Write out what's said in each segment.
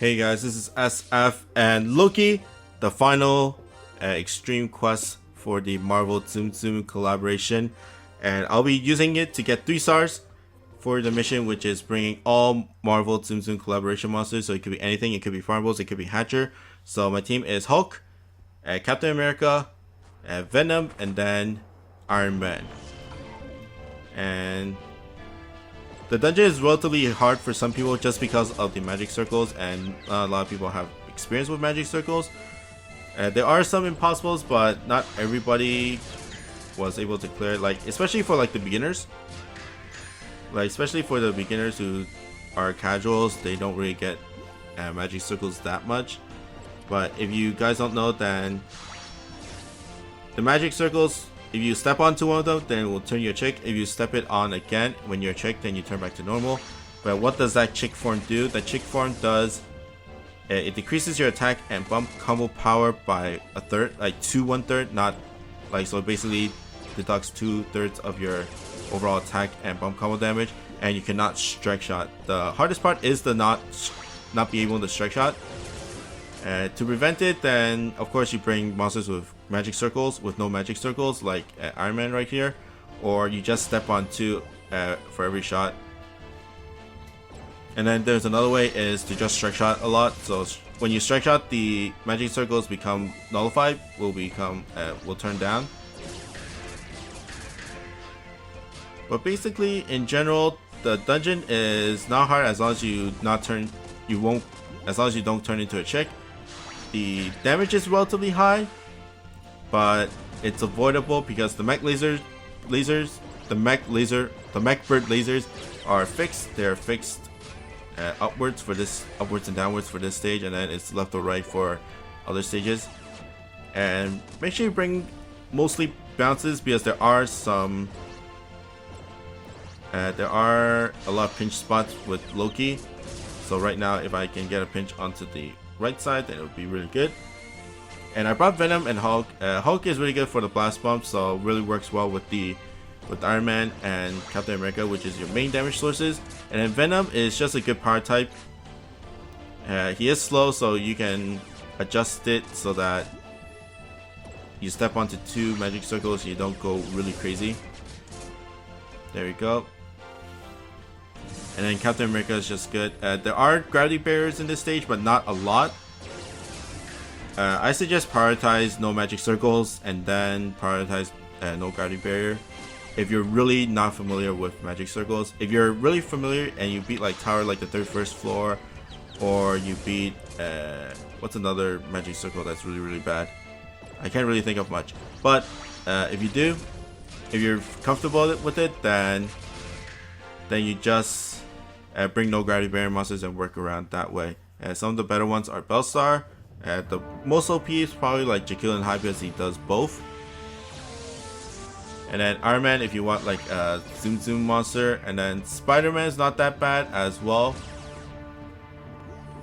Hey guys, this is SF and Loki, the final extreme quest for the Marvel Tsum Tsum collaboration, and I'll be using it to get 3 stars for the mission, which is bringing all Marvel Tsum Tsum collaboration monsters. So it could be anything, it could be Farmables, it could be Hatcher. So my team is Hulk, Captain America, Venom, and then Iron Man. And the dungeon is relatively hard for some people just because of the magic circles, and a lot of people have experience with magic circles. There are some impossibles, but not everybody was able to clear it, like especially for like the beginners. Like especially for the beginners who are casuals, they don't really get magic circles that much. But if you guys don't know, then the magic circles, if you step onto one of them, then it will turn you a chick. If you step it on again when you're a chick, then you turn back to normal. But what does that chick form do? That chick form does, it decreases your attack and bump combo power by a third, like to 1/3, not like, so it basically deducts 2/3 of your overall attack and bump combo damage, and you cannot strike shot. The hardest part is the not be able to strike shot. To prevent it, then of course you bring monsters with magic circles, with no magic circles, like Iron Man right here, or you just step on 2 for every shot. And then there's another way, is to just strike shot a lot. So when you strike shot, the magic circles become nullified, will turn down. But basically, in general, the dungeon is not hard as long as as long as you don't turn into a chick. The damage is relatively high, but it's avoidable because the mech bird lasers are fixed. They're fixed upwards and downwards for this stage, and then it's left or right for other stages. And make sure you bring mostly bounces, because there are a lot of pinch spots with Loki. So right now, if I can get a pinch onto the right side, then it would be really good. And I brought Venom and Hulk. Hulk is really good for the blast bump, so really works well with Iron Man and Captain America, which is your main damage sources. And then Venom is just a good power type. He is slow, so you can adjust it so that you step onto 2 magic circles and you don't go really crazy. There you go. And then Captain America is just good. There are gravity barriers in this stage, but not a lot. I suggest prioritize no magic circles and then prioritize no gravity barrier if you're really not familiar with magic circles. If you're really familiar and you beat like Tower, like the 31st floor, or you beat what's another magic circle that's really bad? I can't really think of much. But if you do, if you're comfortable with it, then you just bring no gravity barrier monsters and work around that way. Some of the better ones are Bellstar. The most OP is probably like Jekyll and Hyde, because he does both. And then Iron Man if you want like a Tsum Tsum monster. And then Spider-Man is not that bad as well.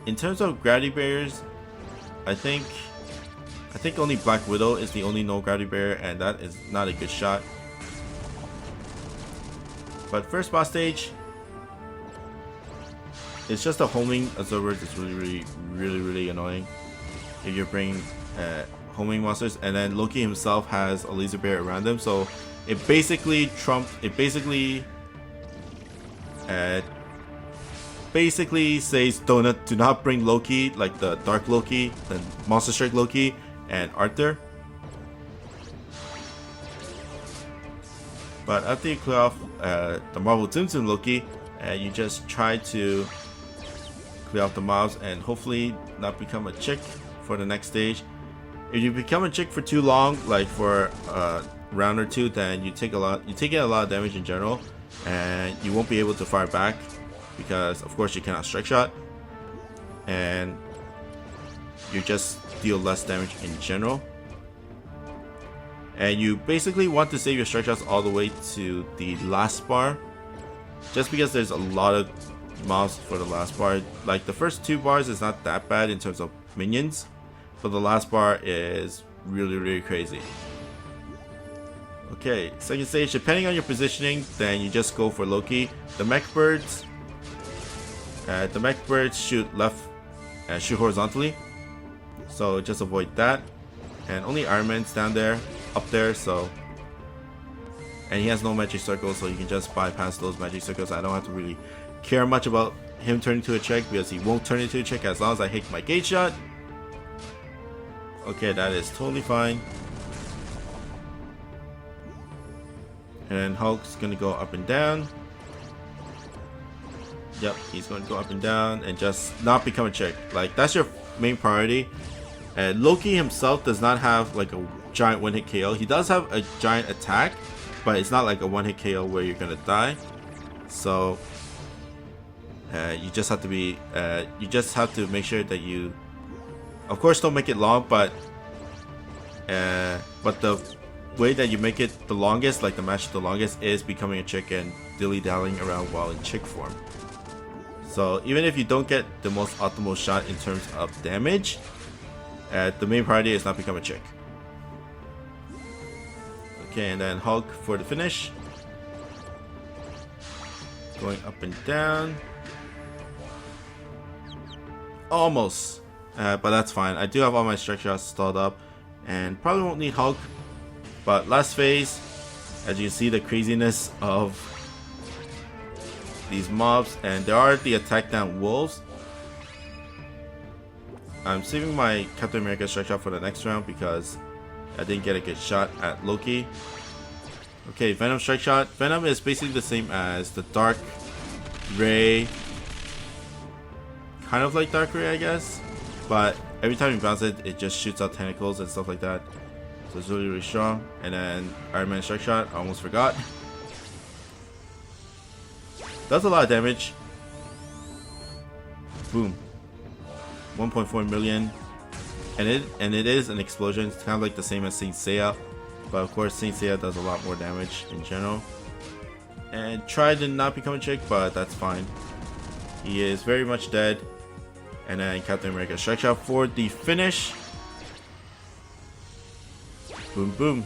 In terms of gravity barriers, I think only Black Widow is the only no gravity barrier, and that is not a good shot. But first boss stage, it's just a homing absorber that's really annoying if you're bringing homing monsters. And then Loki himself has a laser bear around him, so it basically says do not bring Loki, like the Dark Loki, the Monster Strike Loki, and Arthur. But after you clear off the Marvel Tsum Tsum Loki, you just try to clear off the mobs and hopefully not become a chick for the next stage. If you become a chick for too long, like for a round or 2, then you take a lot of damage in general, and you won't be able to fire back because of course you cannot strike shot, and you just deal less damage in general. And you basically want to save your strike shots all the way to the last bar, just because there's a lot of mobs for the last bar. Like the first 2 bars is not that bad in terms of minions, but the last bar is really crazy. Okay, second stage, depending on your positioning, then you just go for Loki. The mech birds shoot left shoot horizontally. So just avoid that. And only Iron Man's down there, up there, so. And he has no magic circles, so you can just bypass those magic circles. I don't have to really care much about him turning to a check because he won't turn into a check as long as I hit my gate shot. Okay, that is totally fine. And Hulk's gonna go up and down. Yep, he's going to go up and down and just not become a check. Like, that's your main priority. And Loki himself does not have like a giant one-hit KO. He does have a giant attack, but it's not like a one-hit KO where you're gonna die. So you just have to be you just have to make sure that you, of course, don't make it long, but the way that you make it the longest, like the match the longest, is becoming a chick and dilly-dallying around while in chick form. So even if you don't get the most optimal shot in terms of damage, the main priority is not become a chick. Okay, and then Hulk for the finish. Going up and down. Almost. But that's fine. I do have all my strike shots stalled up. And probably won't need Hulk. But last phase, as you see the craziness of these mobs. And there are the attack down wolves. I'm saving my Captain America strike shot for the next round because I didn't get a good shot at Loki. Okay, Venom strike shot. Venom is basically the same as the Dark Ray. Kind of like Dark Ray, I guess. But every time you bounce it, it just shoots out tentacles and stuff like that. So it's really, really strong. And then Iron Man strike shot. I almost forgot. Does a lot of damage. Boom. 1.4 million. And it is an explosion. It's kind of like the same as Saint Seiya, but of course Saint Seiya does a lot more damage in general. And tried to not become a chick, but that's fine. He is very much dead. And then Captain America strike shot for the finish. Boom boom.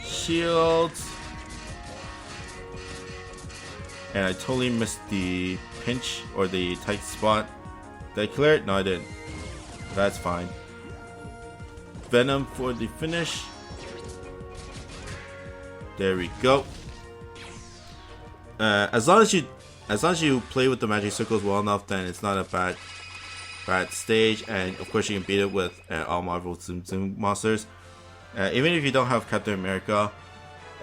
Shields. And I totally missed the pinch or the tight spot. Did I clear it? No, I didn't. That's fine. Venom for the finish. There we go. As long as you play with the magic circles well enough, then it's not a bad stage. And of course, you can beat it with all Marvel Zoom Zoom monsters. Even if you don't have Captain America,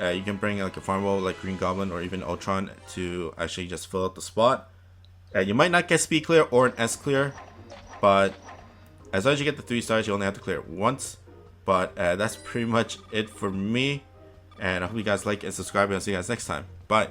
you can bring like a farm like Green Goblin or even Ultron to actually just fill out the spot. You might not get speed clear or an S clear, but as long as you get the 3 stars, you only have to clear it once. But that's pretty much it for me. And I hope you guys like and subscribe, and I'll see you guys next time. Bye.